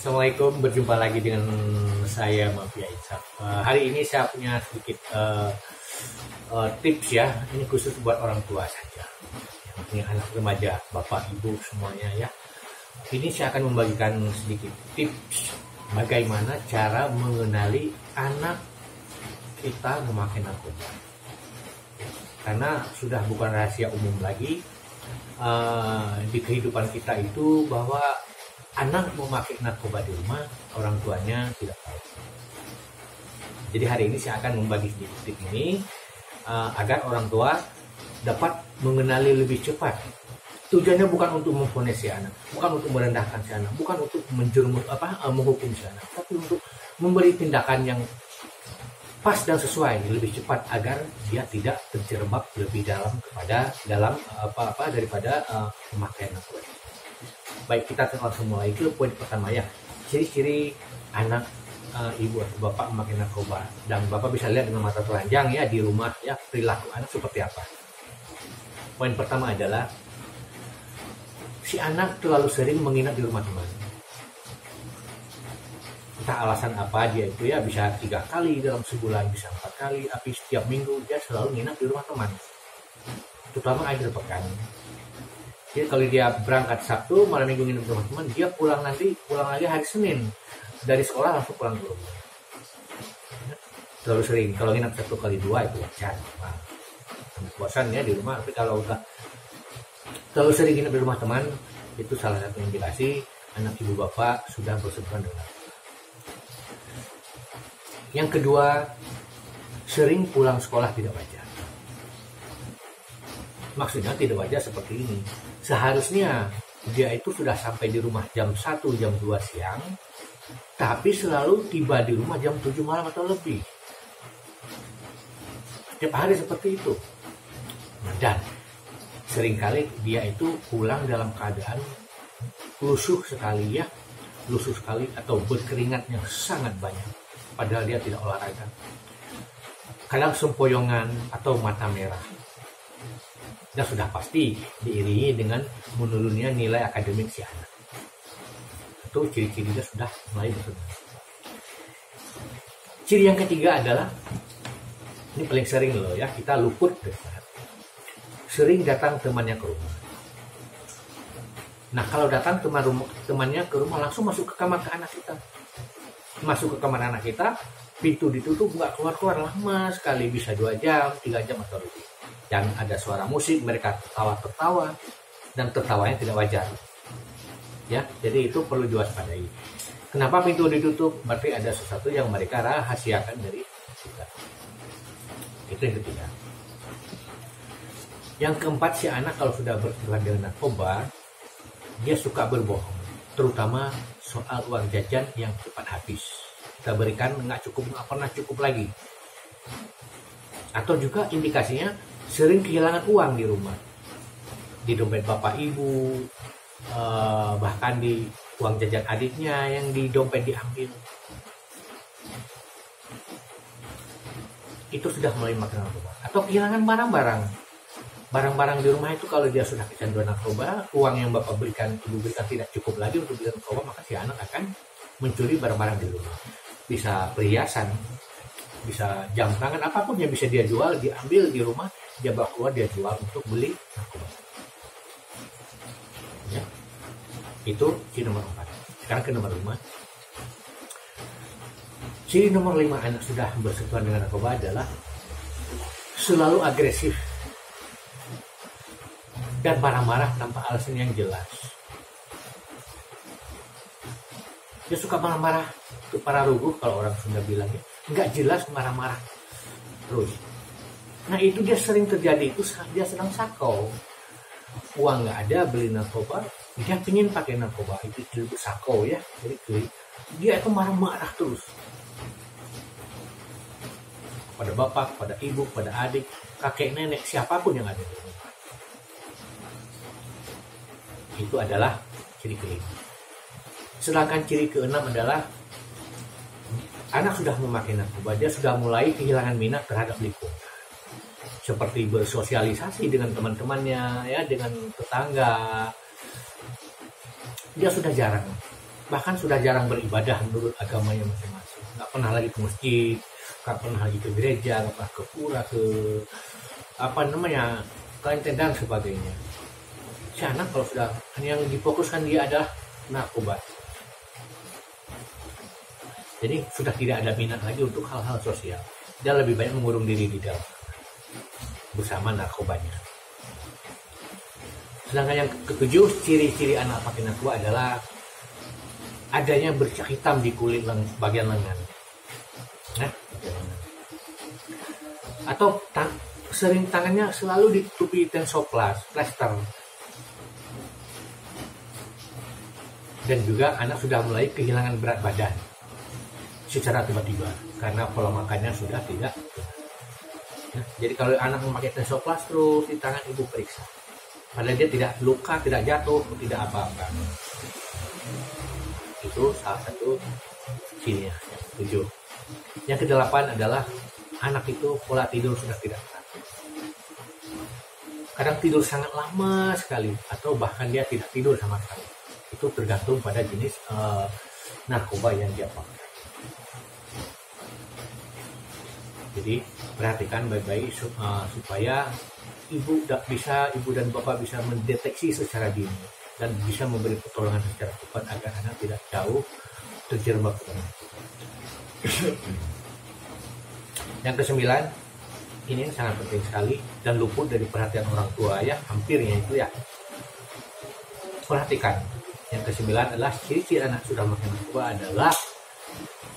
Assalamualaikum, berjumpa lagi dengan saya Mafia Icap. Hari ini saya punya sedikit tips ya, ini khusus buat orang tua saja yang punya anak remaja, bapak, ibu semuanya ya. Ini saya akan membagikan sedikit tips bagaimana cara mengenali anak kita memakai narkoba. Karena sudah bukan rahasia umum lagi di kehidupan kita itu bahwa anak memakai narkoba di rumah, orang tuanya tidak tahu. Jadi hari ini saya akan membagi sedikit tips ini agar orang tua dapat mengenali lebih cepat. Tujuannya bukan untuk memvonis si anak, bukan untuk merendahkan si anak, bukan untuk menghukum si anak, tapi untuk memberi tindakan yang pas dan sesuai lebih cepat agar dia tidak terjerembab lebih dalam daripada pemakaian narkoba. Baik, kita langsung mulai ke poin pertama ya. Ciri-ciri anak ibu atau bapak memakai narkoba, dan bapak bisa lihat dengan mata telanjang ya di rumah ya perilaku anak seperti apa. Poin pertama adalah si anak terlalu sering menginap di rumah teman. Entah alasan apa dia itu ya, bisa 3 kali dalam sebulan, bisa 4 kali, tapi setiap minggu dia selalu menginap di rumah teman, terutama akhir pekan. Jadi kalau dia berangkat Sabtu, malam minggu nginep di rumah teman, dia pulang lagi hari Senin dari sekolah langsung pulang ke rumah. Terlalu sering. Kalau nginep 1 kali 2 itu wajar. Bosan ya di rumah. Tapi kalau udah terlalu sering nginep di rumah teman, itu salah satu indikasi anak ibu bapak sudah bersentuhan dengan narkoba. Yang kedua, sering pulang sekolah tidak wajar. Maksudnya tidak wajar seperti ini. Seharusnya dia itu sudah sampai di rumah jam 1, jam 2 siang, tapi selalu tiba di rumah jam 7 malam atau lebih. Setiap hari seperti itu. Dan seringkali dia itu pulang dalam keadaan lusuh sekali atau berkeringat yang sangat banyak. Padahal dia tidak olahraga. Kadang sempoyongan atau mata merah. Dan sudah pasti diiringi dengan menurunnya nilai akademik si anak. Itu ciri-cirinya sudah mulai berubah. Ciri yang ketiga adalah, ini paling sering loh ya, kita luput dari sana. Sering datang temannya ke rumah. Nah, kalau datang temannya ke rumah, langsung masuk ke kamar ke anak kita. Masuk ke kamar anak kita, pintu ditutup, nggak keluar-keluar, lama sekali, bisa 2 jam, 3 jam atau lebih. Dan ada suara musik, mereka tertawa-tertawa, dan tertawanya tidak wajar. Ya, jadi itu perlu diwaspadai. Kenapa pintu ditutup? Berarti ada sesuatu yang mereka rahasiakan dari kita. Itu yang ketiga. Yang keempat, si anak kalau sudah bersentuhan dengan narkoba, dia suka berbohong, terutama soal uang jajan yang cepat habis. Kita berikan nggak pernah cukup lagi. Atau juga indikasinya sering kehilangan uang di rumah, di dompet bapak ibu, bahkan di uang jajan adiknya yang di dompet diambil. Itu sudah mulai makan narkoba. Atau kehilangan barang-barang di rumah itu. Kalau dia sudah kecanduan narkoba, uang yang bapak berikan, ibu berikan tidak cukup lagi untuk beli narkoba, maka si anak akan mencuri barang-barang di rumah. Bisa perhiasan, bisa jam tangan, apapun yang bisa dia jual, diambil di rumah, dia bawa keluar, dia jual untuk beli narkoba. Ya. Itu ciri nomor 4. Sekarang ke nomor 5. Ciri nomor 5 anak sudah bersentuhan dengan narkoba adalah selalu agresif dan marah-marah tanpa alasan yang jelas. Dia suka marah-marah, itu para ruguh kalau orang Sunda bilangnya, nggak jelas marah-marah terus. Nah, itu dia sering terjadi, itu dia sedang sakau. Uang nggak ada, beli narkoba, dia pengen pakai narkoba, itu sakau ya. Jadi dia itu marah-marah terus. Pada bapak, pada ibu, pada adik, kakek, nenek, siapapun yang ada di rumah. Itu adalah ciri kelima. Sedangkan ciri keenam adalah anak sudah memakai narkoba, dia sudah mulai kehilangan minat terhadap lingkungan. Seperti bersosialisasi dengan teman-temannya, ya, dengan tetangga. Dia sudah jarang bahkan sudah jarang beribadah menurut agamanya masing-masing, nggak pernah lagi ke masjid, nggak pernah lagi ke gereja, nggak pernah ke pura, ke apa namanya, ke ente dan sebagainya. Si anak kalau sudah yang difokuskan dia adalah narkoba, jadi sudah tidak ada minat lagi untuk hal-hal sosial. Dia lebih banyak mengurung diri di dalam bersama narkobanya. Sedangkan yang ketujuh, ciri-ciri anak pakai narkoba adalah adanya bercak hitam di kulit bagian lengan. Nah, atau sering tangannya selalu ditutupi tensoplas, plester. Dan juga anak sudah mulai kehilangan berat badan secara tiba-tiba karena pola makannya sudah tidak. Nah, jadi kalau anak memakai tensoplas terus di tangan, ibu periksa. Padahal dia tidak luka, tidak jatuh, tidak apa-apa. Itu salah satu cirinya. Yang ketujuh. Yang kedelapan adalah anak itu pola tidur sudah tidak teratur. Kadang tidur sangat lama sekali atau bahkan dia tidak tidur sama sekali. Itu tergantung pada jenis narkoba yang dia pakai. Jadi perhatikan baik-baik supaya ibu dan bapak bisa mendeteksi secara dini dan bisa memberi pertolongan secara cepat agar anak tidak jauh terjerembab. Yang kesembilan, ini sangat penting sekali dan luput dari perhatian orang tua ya, hampirnya itu ya. Perhatikan, yang kesembilan adalah ciri-ciri anak sudah makan narkoba adalah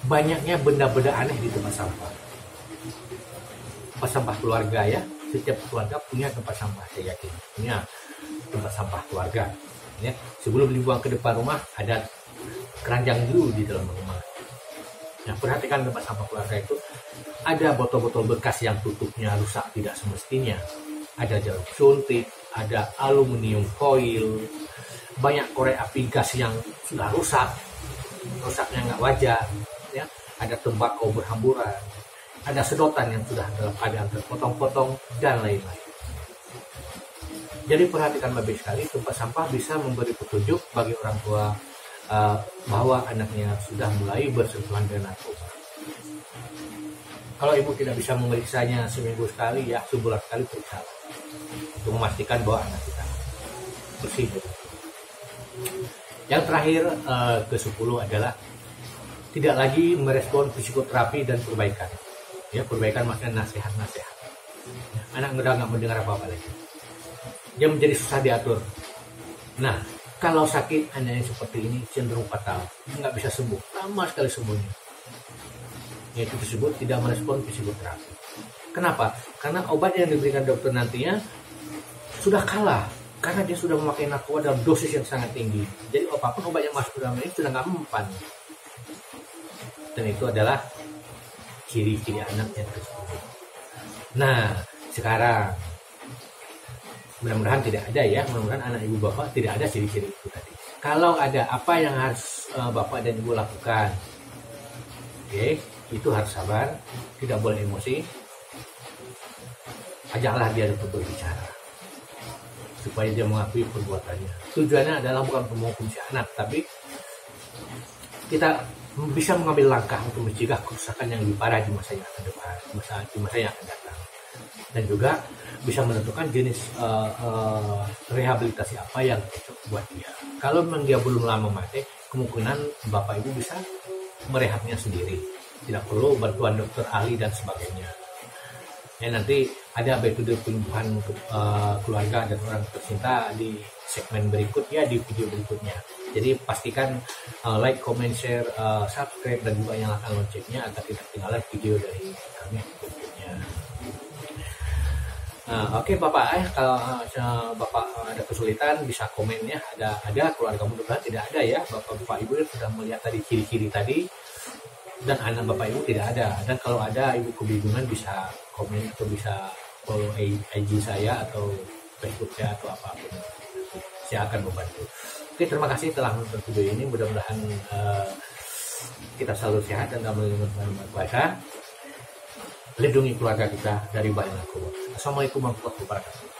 banyaknya benda-benda aneh di tempat sampah. Tempat sampah keluarga ya, setiap keluarga punya tempat sampah, saya yakin punya tempat sampah keluarga ya. Sebelum dibuang ke depan rumah ada keranjang dulu di dalam rumah. Nah, perhatikan tempat sampah keluarga itu ada botol-botol bekas yang tutupnya rusak tidak semestinya, ada jarum suntik, ada aluminium foil, banyak korek api gas yang sudah rusaknya nggak wajar ya, ada tembakau berhamburan, ada sedotan yang sudah dalam keadaan terpotong-potong, dan lain-lain. Jadi perhatikan baik sekali, tempat sampah bisa memberi petunjuk bagi orang tua bahwa anaknya sudah mulai bersentuhan dengan narkoba. Kalau ibu tidak bisa memeriksanya seminggu sekali, ya sebulan sekali periksa untuk memastikan bahwa anak kita bersih. Yang terakhir, ke-10 adalah tidak lagi merespon psikoterapi dan perbaikan. Ya, perbaikan maksudnya nasihat-nasihat. Anak udah nggak mendengar apa-apa lagi. Dia menjadi susah diatur. Nah, kalau sakit anaknya seperti ini cenderung fatal, nggak bisa sembuh, lama sekali sembuhnya. Yaitu tersebut tidak merespon psikoterapi. Kenapa? Karena obat yang diberikan dokter nantinya sudah kalah, karena dia sudah memakai narkoba dalam dosis yang sangat tinggi. Jadi apapun obat yang masuk ke dalam ini sudah nggak mempan. Dan itu adalah ciri-ciri anak yang tersebut. Nah, sekarang mudah-mudahan tidak ada ya, mudah-mudahan anak ibu bapak tidak ada ciri-ciri itu tadi. Kalau ada, apa yang harus bapak dan ibu lakukan? Oke, itu harus sabar, tidak boleh emosi. Ajaklah dia untuk berbicara supaya dia mengakui perbuatannya. Tujuannya adalah bukan menghukum si anak, tapi kita bisa mengambil langkah untuk mencegah kerusakan yang lebih parah di masa yang akan depan, di masa yang akan datang. Dan juga bisa menentukan jenis rehabilitasi apa yang cocok buat dia. Kalau memang dia belum lama mati, kemungkinan bapak ibu bisa merehabnya sendiri, tidak perlu bantuan dokter ahli dan sebagainya. Ya, nanti ada metode penyembuhan untuk keluarga dan orang tercinta di segmen berikutnya, di video berikutnya. Jadi pastikan like, comment, share, subscribe, dan juga nyalakan loncengnya agar tidak ketinggalan video dari kami berikutnya. Oke, Bapak, kalau Bapak ada kesulitan bisa komen ya. Ada keluarga mudah tidak ada ya. Bapak Ibu sudah melihat tadi ciri-ciri tadi, dan anak Bapak Ibu tidak ada. Dan kalau ada Ibu kebingungan bisa komen atau bisa follow IG saya atau Facebook saya atau apapun. Saya akan membantu. Oke, terima kasih telah menonton video ini. Mudah-mudahan kita selalu sehat dan dalam lindungan Tuhan. Lindungi keluarga kita dari bahaya narkoba. Assalamualaikum warahmatullahi wabarakatuh.